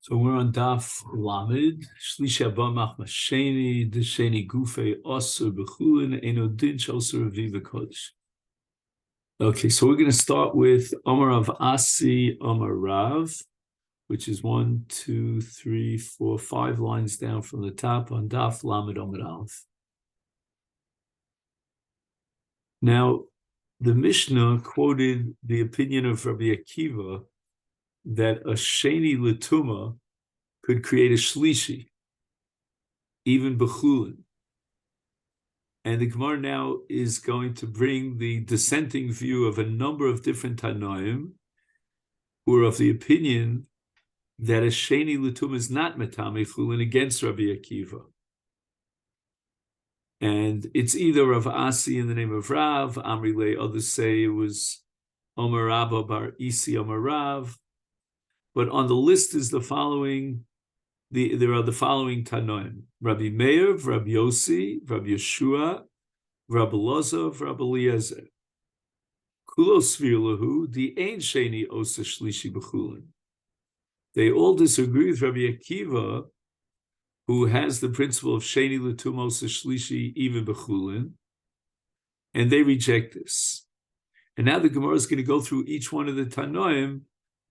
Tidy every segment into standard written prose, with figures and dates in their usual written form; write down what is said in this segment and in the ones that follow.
So we're on Daf Lamed, Shlishi Abba Machma Sheni, Desheni Gufe Osur Bechulin, Eno Din Shosur Aviva Kodesh. Okay, so we're going to start with Amar of Asi, Amar Rav, which is 1, 2, 3, 4, 5 lines down from the top on Daf Lamed Amar Aleph. Now, the Mishnah quoted the opinion of Rabbi Akiva that a Sheni L'Tuma could create a Shlishi, even Bechulin. And the Gemara now is going to bring the dissenting view of a number of different Tanoim who are of the opinion that a Sheni L'Tum is not Metame Chulin against Rabbi Akiva. And it's either Rav Asi in the name of Rav, Amrile, others say it was Omer Rabba Bar Isi Omer Rav. But on the list is the following. There are the following Tanoim: Rabbi Meir, Rabbi Yossi, Rabbi Yeshua, Rabbi Lozov, Rabbi Eliezer. Kulo Svirlahu, the Ein Sheni Osa Shlishi B'Chulin. They all disagree with Rabbi Akiva, who has the principle of Sheni L'Tum Osa Shlishi even B'Chulin, and they reject this. And now the Gemara is going to go through each one of the Tanoim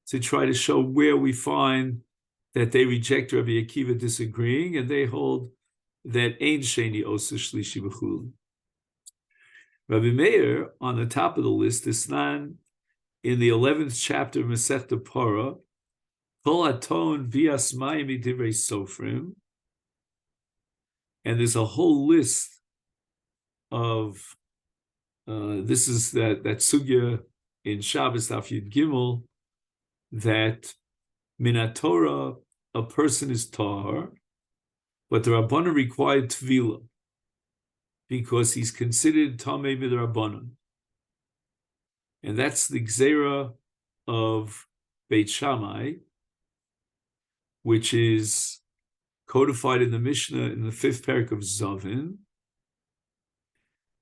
to try to show where we find that they reject Rabbi Akiva disagreeing, and they hold that Ein Sheni Osa Shlishi B'Chulin. Rabbi Meir, on the top of the list, is Nan in the 11th chapter of Masechet Parah, Kol Aton Vias Mayim Divrei Sofrim, and there's a whole list of this is that sugya in Shabbos Daf Yud Gimel that Minat Torah a person is tahar, but the Rabbanan required tvila because he's considered tamei b'Rabbanan, and that's the gzeira of Beit Shammai, which is codified in the Mishnah in the 5th parak of Zavin.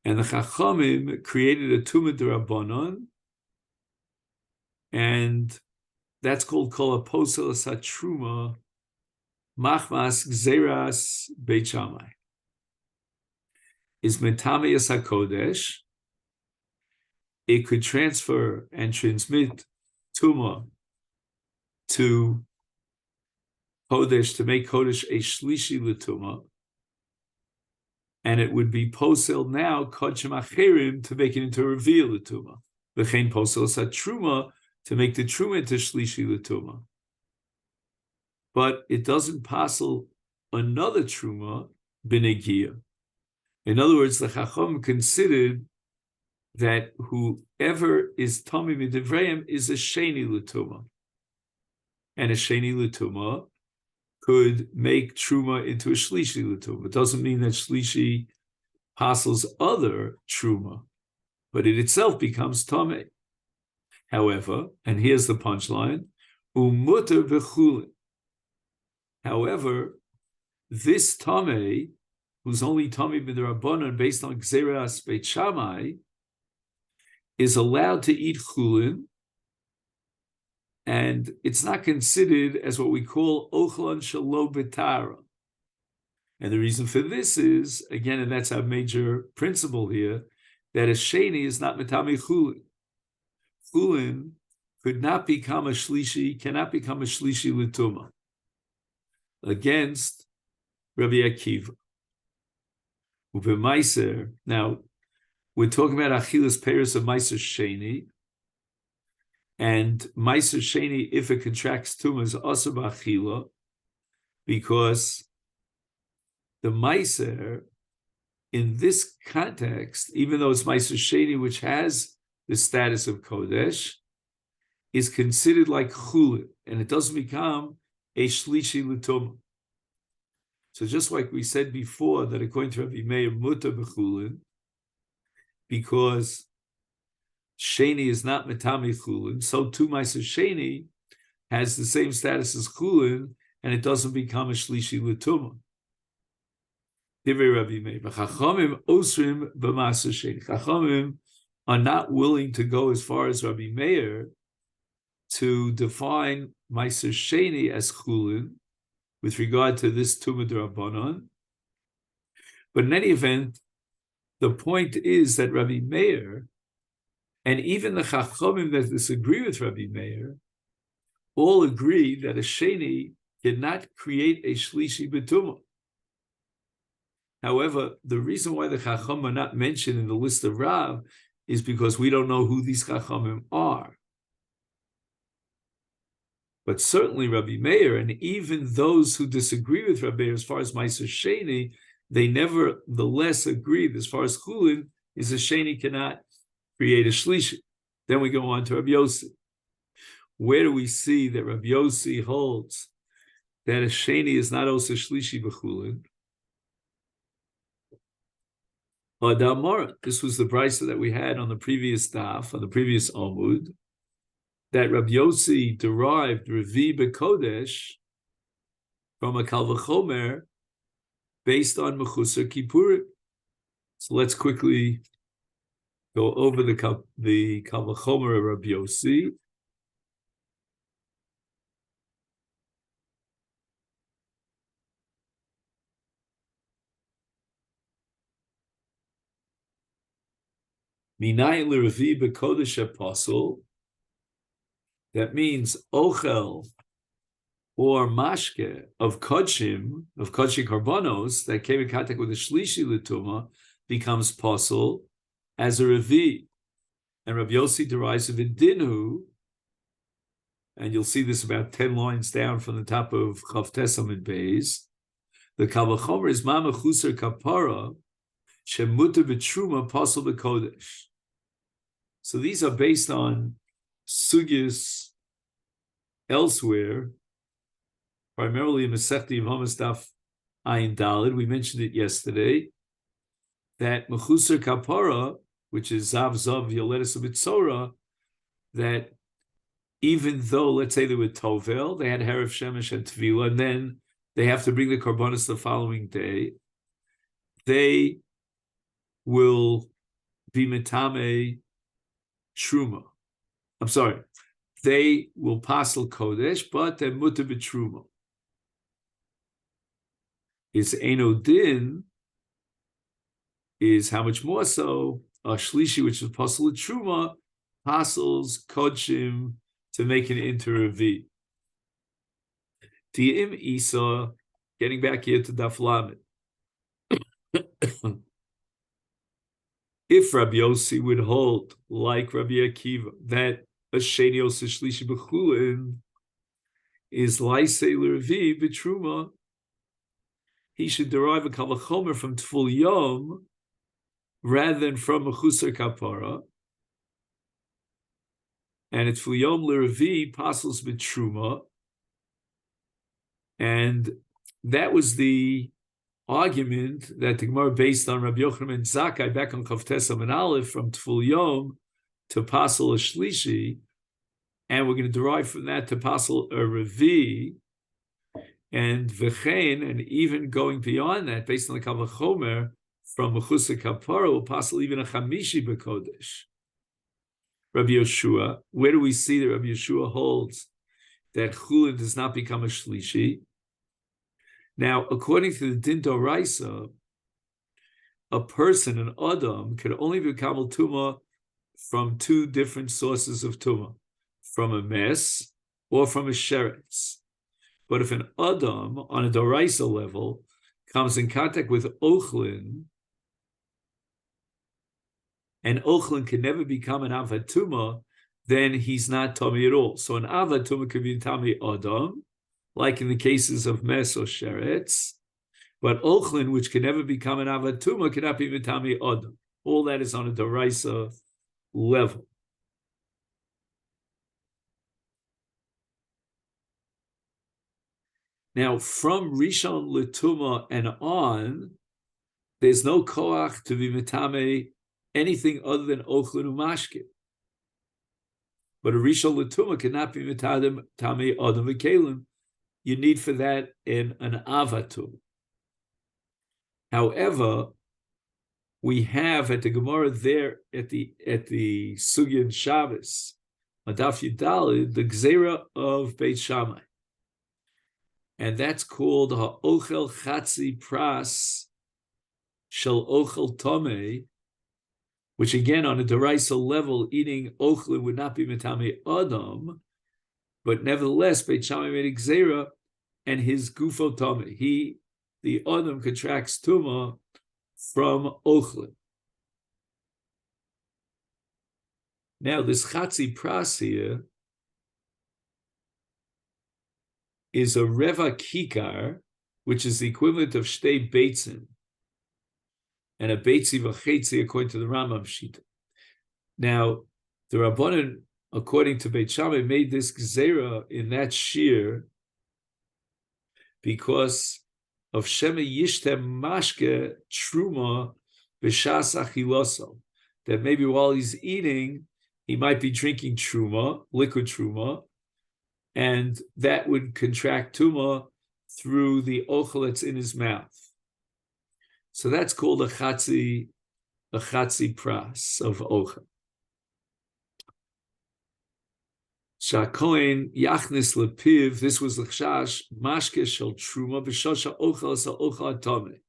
And the Chachamim created a tumah d'Rabbanan, and that's called kol aposel satruma machmas gzeras Beit Shammai. Is metame hakodesh. It could transfer and transmit tuma to kodesh, to make kodesh a shlishi l'tuma, and it would be posel now kodshim acherim to make it into a reveal l'tuma. V'chein posel satruma to make the truma into shlishi l'tuma. But it doesn't passel another truma b'negia. In other words, the Chacham considered that whoever is Tomei Midivreim is a Sheni L'Tuma. And a Sheni L'Tuma could make Truma into a Shlishi L'Tuma. It doesn't mean that Shlishi passels other Truma, but it itself becomes Tomei. However, and here's the punchline, Umuter B'Chulin. However, this Tomei, who's only Tomei b'Rabbanan based on Gzeras Beit Shammai, is allowed to eat chulin, and it's not considered as what we call ochlan shelo b'tara. And the reason for this is, again, and that's our major principle here, that a sheni is not metame chulin. Chulin could not become a shlishi, cannot become a shlishi l'tuma against Rabbi Akiva. Now, we're talking about Achilas Peres of Meiser Sheni, and Meiser Sheni, if it contracts tumah, is also b'achila, because the Meiser, in this context, even though it's Meiser Sheni, which has the status of Kodesh, is considered like Chulin, and it doesn't become a Shlishi L'Tumah. So just like we said before, that according to Rabbi Meir, mutar b'chulin, because Sheni is not metame chulin, so too Meiser Sheni has the same status as chulin, and it doesn't become a shlishi l'tuma. Divrei Rabbi Meir, Chachamim osrim b'Meiser Sheni. Chachamim are not willing to go as far as Rabbi Meir to define Meiser Sheni as Chulin with regard to this Tumah D'Rabbanan. But in any event, the point is that Rabbi Meir, and even the Chachamim that disagree with Rabbi Meir, all agree that a Sheni cannot create a Shlishi B'Tumah. However, the reason why the Chacham are not mentioned in the list of Rav is because we don't know who these Chachamim are. But certainly Rabbi Meir, and even those who disagree with Rabbi Meir as far as Meiser Sheni, they nevertheless agreed as far as Chulin is a Sheni cannot create a Shlishi. Then we go on to Rabbi Yossi. Where do we see that Rabbi Yossi holds that a Sheni is not also Shlishi b'Chulin? This was the brisa that we had on the previous daf, on the previous Amud, that Rabbi Yossi derived Revi B'Kodesh from a Kal V'chomer based on Mechusar Kippurim. So let's quickly go over the Kal V'chomer of Rabbi Yossi. Minayin l'Revi B'Kodesh Apostle. That means ochel or mashke of kodshim karbonos that came in contact with a shlishi l'tuma becomes possible as a revi, and Rabbi Yossi derives of a dinu, and you'll see this about 10 lines down from the top of Chav Tesam and Beis. The Kal V'chomer is ma mechusar kapara shemutar b'truma possible b'kodesh. So these are based on sugyas elsewhere, primarily in Masechet Yevamos Daf Ayin Daled. We mentioned it yesterday, that Mechusar Kapara, which is Zav Zav Yoledes U'Bitzora, that even though, let's say they were Tovel, they had Herav Shemesh and Tvila, and then they have to bring the Karbonos the following day, they will be Metame Truma. I'm sorry, they will pasel kodesh, but they're mutar b'truma. Is eno din is how much more so a shlishi, which is pasel truma, pasels kodshim to make an inter-revi. Di'im isa, getting back here to Daf Lamed. If Rabbi Yossi would hold like Rabbi Akiva that a sheni osa shlishi b'chulin is laisei l'revi b'truma, he should derive a kal v'chomer from tful yom rather than from a chusar kapara, and it's tful yom l'revi pasels b'truma, and that was the argument that the Gemara based on Rabbi Yochanan and Zakkai back on Chav Tesam and Aleph from tful yom to pasel a shlishi, and we're going to derive from that to pasel a revi, and v'chein, and even going beyond that, based on the Kal V'chomer, from Mechusar Kapara, will pasel even a chamishi b'kodesh. Rabbi Yeshua, where do we see that Rabbi Yeshua holds that chulin does not become a shlishi? Now, according to the Din Doraisa, a person, an Adam, can only become a tumah from two different sources of tumah, from a mess or from a sheretz. But if an Adam, on a Doraisa level, comes in contact with Ochlin, and Ochlin can never become an Avad Tumah, then he's not Tomei at all. So an Avad Tumah could be Tomei Adam, like in the cases of mess or sheretz, but Ochlin, which can never become an Avad Tumah, cannot be Tomei Adam. All that is on a Doraisa level. Now, from Rishon L'Tuma and on, there's no koach to be metame anything other than Ochlin Umashkin. But a Rishon L'Tuma cannot be metame Adam V'Kelim. You need for that in an Avatum. However, we have at the Gemara there at the Sugyan Shabbos Adaf Yudalid, the Gzera of Beit Shammai. And that's called Ha'ochel Chatzi Pras Shel Ochel Tomei, which again, on a deraisa level, eating ochlin would not be metame adam, but nevertheless, Beit Shammai made a gzera, and his gufo tomei. The adam contracts tuma from ochlin. Now, this chatzi pras here is a reva kikar, which is the equivalent of shtei beitzim, and a beitzi v'chetzi according to the Rambam Shita. Now, the Rabbanan, according to Beit Shammai, made this gzera in that shir because of shema yishtem mashke truma b'shas achiloso, that maybe while he's eating, he might be drinking truma, liquid truma, and that would contract tuma through the ochel that's in his mouth. So that's called a chatzi pras of ochel. Shakoin yachnis lepiv. This was l'chshash mashke shel truma b'shosha ochel sa ochel atome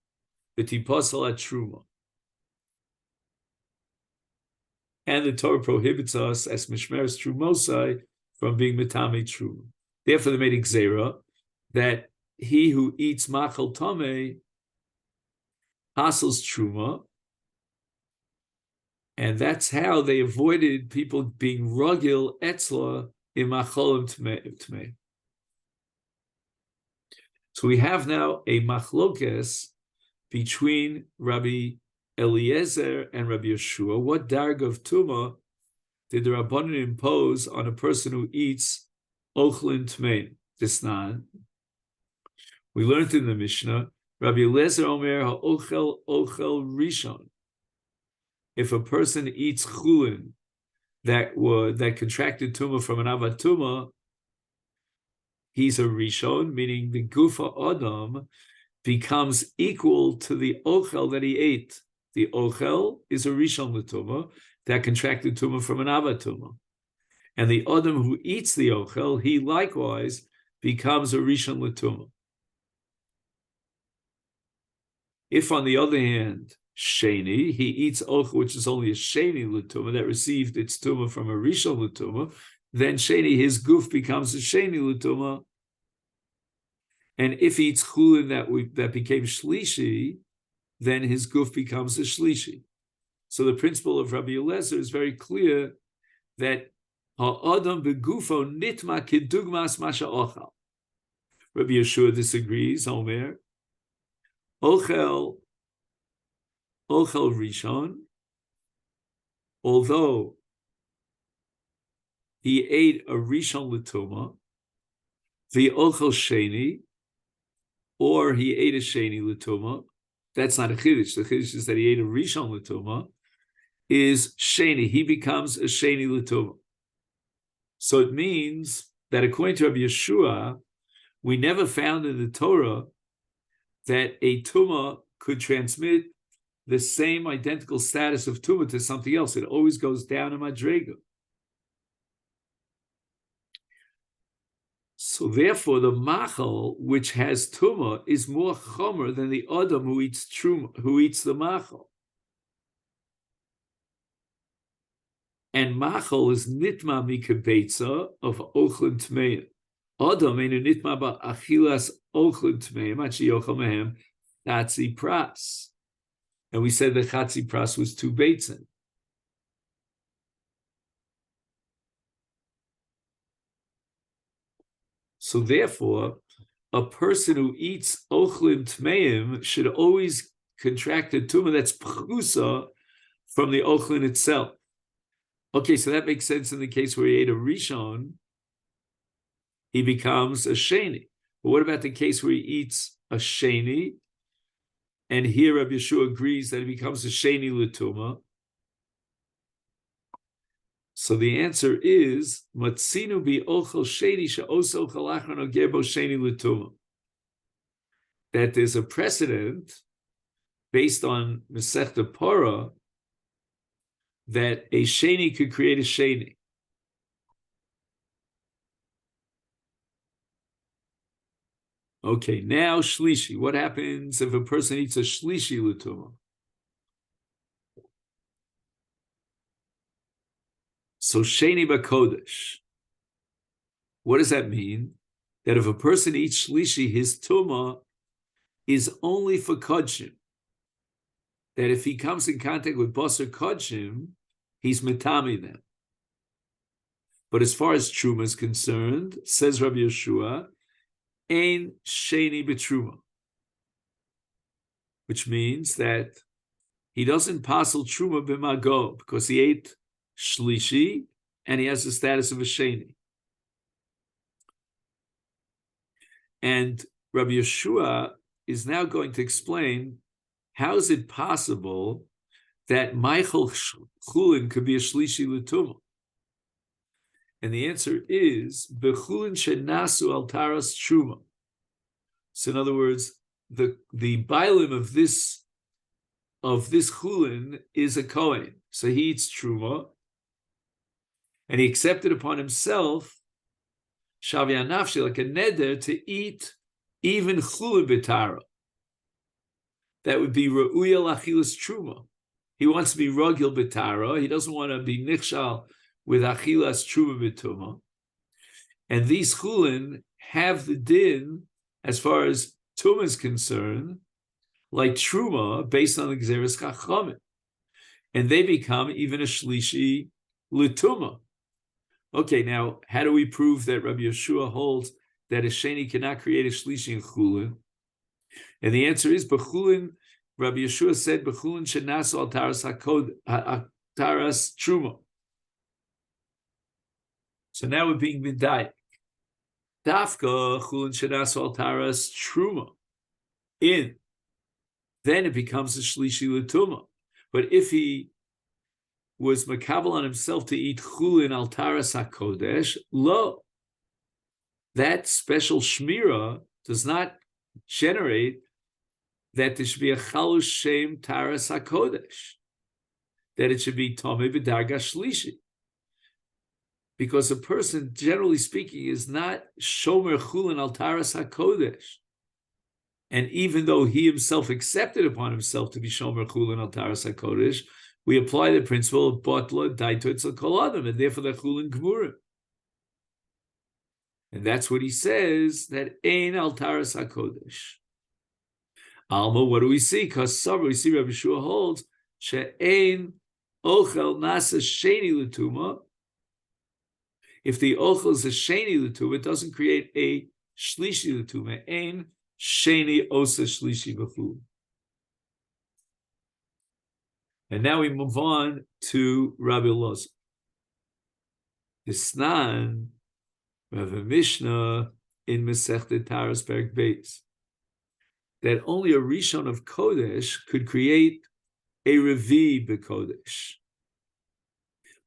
v'tiposel at truma. And the Torah prohibits us as mishmeres trumosai from being metame truma. Therefore, they made a gzera that he who eats machal tome passes truma, and that's how they avoided people being ragil etzla in macholim tmei. So we have now a machlokes between Rabbi Eliezer and Rabbi Yeshua. What darg of tuma did the Rabbanan impose on a person who eats ochlin tmei? Disnan. We learned in the Mishnah, Rabbi Eliezer Omer ha'ochel rishon. If a person eats chulin that contracted tumah from an avatuma, he's a rishon, meaning the gufa adam becomes equal to the ochel that he ate. The ochel is a rishon l'tumah that contracted tumah from an avatuma, and the adam who eats the ochel, he likewise becomes a rishon l'tumah. If, on the other hand, sheni, he eats ochel, which is only a sheni l'tumah that received its tumah from a rishon l'tumah, then sheni, his guf becomes a sheni l'tumah. And if he eats chulin that became shlishi, then his guf becomes a shlishi. So the principle of Rabbi Eliezer is very clear that ha'adam begufo nitma kidugmas masha ochal. Rabbi Yeshua disagrees. Omer ochel rishon, although he ate a rishon l'tumah, the ochel sheni, or he ate a sheni l'tumah, that's not a chiddush. The chiddush is that he ate a rishon l'tumah, is sheni. He becomes a sheni l'tumah. So it means that according to Rabbi Yeshua, we never found in the Torah that a tumah could transmit the same identical status of tumah to something else. It always goes down in madrega. So therefore, the machal, which has tumah, is more chomer than the adam who eats the machal. And machal is nitma mikabeitza of ochlin tmeim. Adam enu nitma ba achilas ochlin tmeim achi yochel mehem chatzi pras. And we said that chatzi pras was 2 beitzin. So therefore, a person who eats ochlin tmeim should always contract a tumah that's pchusa from the ochlin itself. Okay, so that makes sense in the case where he ate a rishon, he becomes a sheni. But what about the case where he eats a sheni, and here Rabbi Yeshua agrees that he becomes a sheni l'tumah? So the answer is matzinu bi ochel sheni she'oso ochel achron oger bo sheni l'tumah. That there's a precedent based on Masechet Parah that a sheni could create a sheni. Okay, now shlishi. What happens if a person eats a shlishi l'tumah? So sheni b'kodesh. What does that mean? That if a person eats shlishi, his tumah is only for kodshim. That if he comes in contact with basar kodshim, he's metami them. But as far as truma is concerned, says Rabbi Yeshua, ein sheni b'truma, which means that he doesn't passel truma b'mago because he ate shlishi and he has the status of a sheni. And Rabbi Yeshua is now going to explain how is it possible that Michael Chulin could be a shlishi l'tumah. And the answer is bechulin shenasu al taras truma. So in other words, the bailim of this chulin is a kohen. So he eats truma, and he accepted upon himself shavya nafshi, like a neder, to eat even chulin b'tara. That would be re'uya lachilas truma. He wants to be ragil b'tara. He doesn't want to be nichshal with achilas truma b'tuma. And these chulin have the din, as far as tuma is concerned, like truma, based on the gzeres chachamim. And they become even a shlishi l'tuma. Okay, now, how do we prove that Rabbi Yeshua holds that a sheni cannot create a shlishi in chulin? And the answer is, b'chulin, Rabbi Yeshua said, b'chulin shenasu al taras taras truma. So now we're being midayik. Dafka chulin shenasu al taras truma. Then it becomes a shlishi l'tuma. But if he was makabel on himself to eat chulin al taras hakodesh, lo, that special shmira does not generate that there should be a chalus shem taras hakodesh, that it should be tomei b'darga shlishi, because a person, generally speaking, is not shomer chulin al taras hakodesh, and even though he himself accepted upon himself to be shomer chulin al taras hakodesh, we apply the principle of batla daito etzel kol adam, and therefore the chulin gmurim. And that's what he says, that ein al taras hakodesh. Alma, what do we see? Because we see Rabbi Yeshua holds she'ein ochel nasa sheni l'tuma. If the ochel is a sheni l'tuma, it doesn't create a shlishi l'tuma. Ein sheni osa shlishi b'chul. And now we move on to Rabbi Elazar. Isnan, Rav Mishnah in Masechet Taras Perek Beis, that only a Rishon of Kodesh could create a Revi b'Kodesh.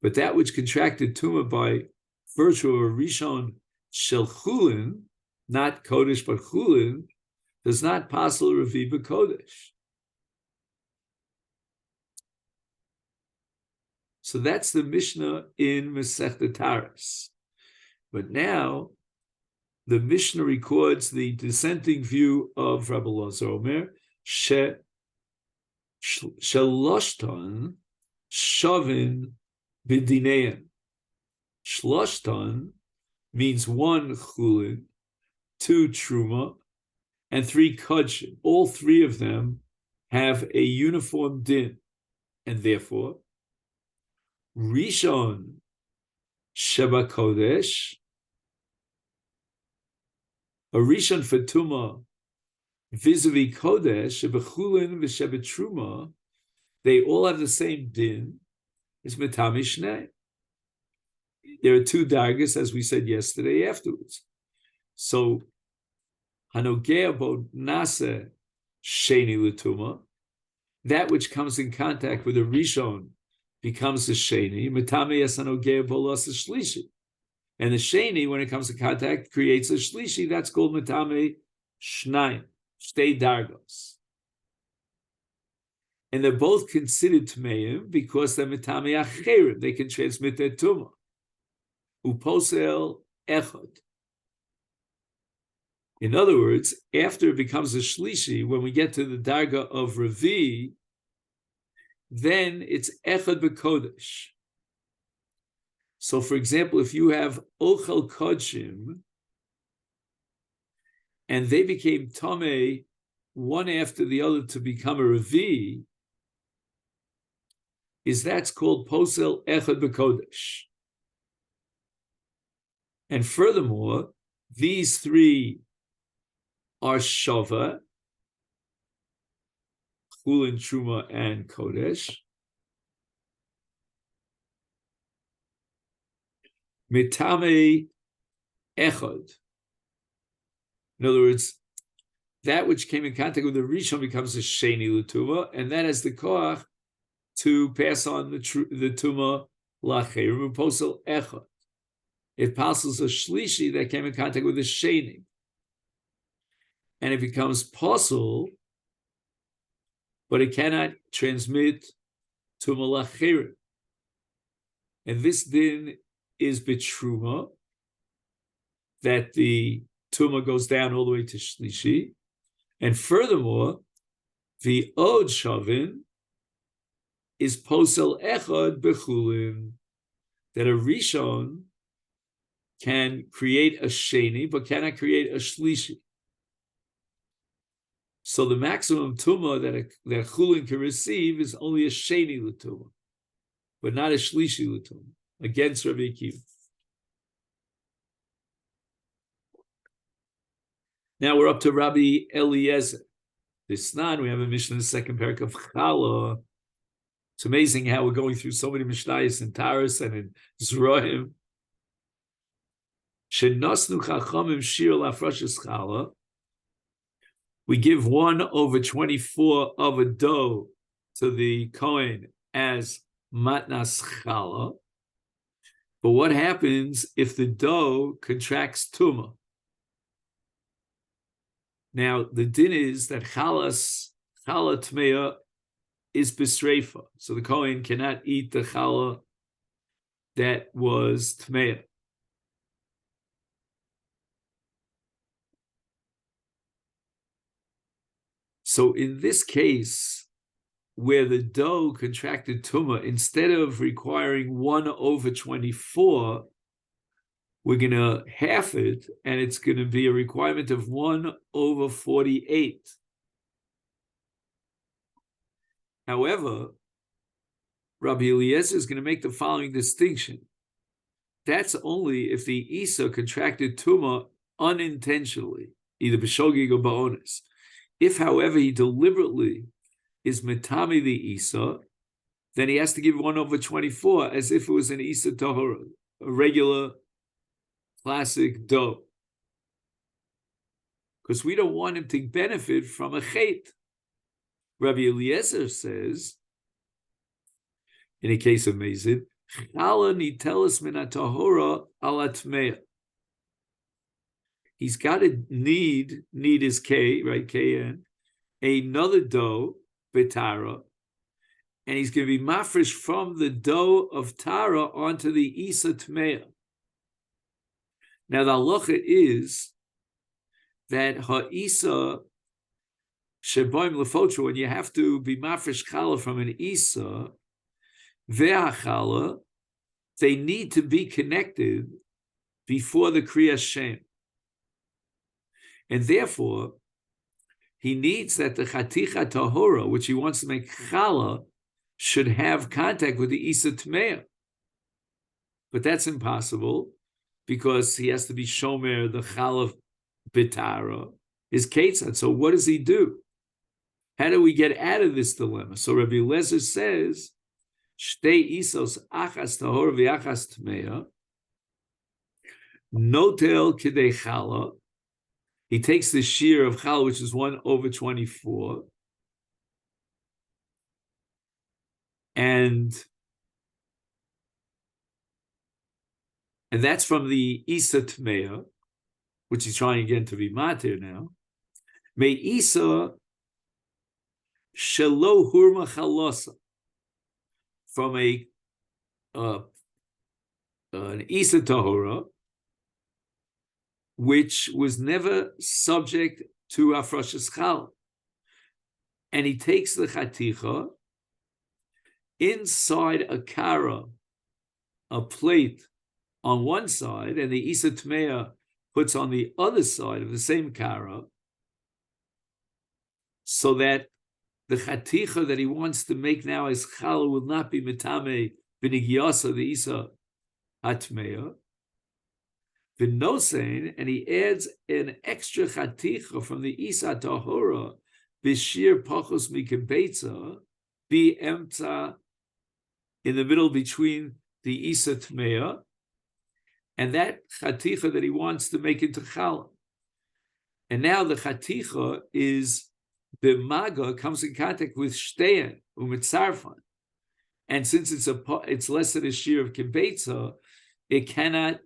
But that which contracted Tumah by virtue of a Rishon Shel Chulin, not Kodesh but Chulin, does not pass a Revi b'Kodesh. So that's the Mishnah in Masechet Taras. But now, the Mishnah records the dissenting view of Rabbi Elazar Omer, Shaloshton Shavin B'dinein. Shloshton means 1 chulin, 2 truma, and 3 kodshim. All 3 of them have a uniform din, and therefore, Rishon Sheba Kodesh, a Rishon for Tumah, vis-a-vis Kodesh, Shebechulin v'Shebetruma, they all have the same din, it's Metami Shnei. There are 2 dargas, as we said yesterday, afterwards. So, Hanogea Bo Nase Sheni L'Tumah, that which comes in contact with a Rishon becomes a Sheni, Metami Yasanogea Bo Lasa Shlishi. And the Sheni, when it comes to contact, creates a Shlishi. That's called Metame Shnayim, Shtei Dargos. And they're both considered Tmeim because they're Metame Acherim. They can transmit their Tumah. Uposel Echad. In other words, after it becomes a shlishi, when we get to the darga of Ravi, then it's echad b'kodesh. So, for example, if you have ochel kodshim, and they became tamei one after the other to become a Ravi, that's called posel echad b'kodesh. And furthermore, these three are shava, chulin, truma, and kodesh. Mitame echad. In other words, that which came in contact with the rishon becomes a sheni l'tuma, and that has the koach to pass on the tuma lacherim posel echad. It passes a shlishi that came in contact with the sheni, and it becomes posel, but it cannot transmit tuma lacherim. And this din is bitruma, that the tuma goes down all the way to shlishi, and furthermore, the od shavin is posel echad bechulin, that a rishon can create a sheni, but cannot create a shlishi. So the maximum tuma that chulin can receive is only a sheni l'tuma, but not a shlishi l'tuma, against Rabbi Akiva. Now we're up to Rabbi Eliezer. This Snan, we have a Mishnah in the second parak of Chala. It's amazing how we're going through so many Mishnayos in Taras and in Zrohim. Shenosnu chachamim shir lafrashas chala. We give 1/24 of a dough to the Kohen as matnas chala. But what happens if the dough contracts tuma? Now, the din is that chala tmeya is bisreifa. So the Kohen cannot eat the chala that was tmeya. So in this case, where the dough contracted tuma, instead of requiring 1/24, we're going to half it, and it's going to be a requirement of 1/48. However, Rabbi Eliezer is going to make the following distinction. That's only if the Isa contracted tuma unintentionally, either b'shogig or ba'onis. If, however, he deliberately is metami the Isa, then he has to give 1/24 as if it was an Isa tahora, a regular classic dough. Because we don't want him to benefit from a chet. Rabbi Eliezer says, in a case of Mezid, chala nitelis min tahora al atmeya. He's got to need is K, right? KN, another dough, betara, and he's going to be mafresh from the dough of Tara onto the Isa Tmeya. Now, the halacha is that ha'isa sheboim lefotra, when you have to be mafresh chala from an Isa, ve'achala, they need to be connected before the Kriya Shem. And therefore, he needs that the chaticha tahora, which he wants to make chala, should have contact with the Isa Tmeya. But that's impossible because he has to be shomer the chala bitara, is ketzad. So what does he do? How do we get out of this dilemma? So Rabbi Eliezer says, shtei isos achas tahora v'achas tmeya, notel kidei chala. He takes the shear of chala, which is 1/24, and that's from the Isa Tmeya, which he's trying again to be matir now. May Isa shelo hurma chalosa, from an Isa tahora, which was never subject to Afrashas Chala. And he takes the chaticha inside a kara, a plate on one side, and the Isa Tmeya puts on the other side of the same kara, so that the chaticha that he wants to make now as chala will not be mitame b'nigyasa, the Isa Atmeya, v'nosein, and he adds an extra chaticha from the Isa Tahora, b'shir pachos mikebetza, b'emtza, in the middle between the Isa Tmeya, and that chaticha that he wants to make into challah. And now the chaticha is b'maga, comes in contact with shtein u'mitzarfan, and since it's less than a shear of kibetza, it cannot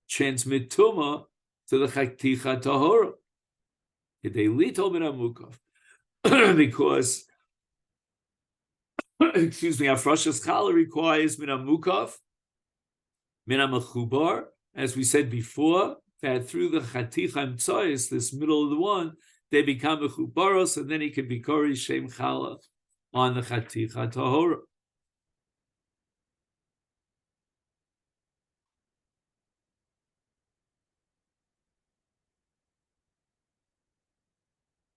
transmit tuma to the chaticha tahora. Because excuse me, Afrashas Chala requires min hamukaf, min hamachubar, as we said before, that through the chaticha emtsois, this middle of the one, they become mechubaros, and then he can be kori shem chala on the chaticha tahora.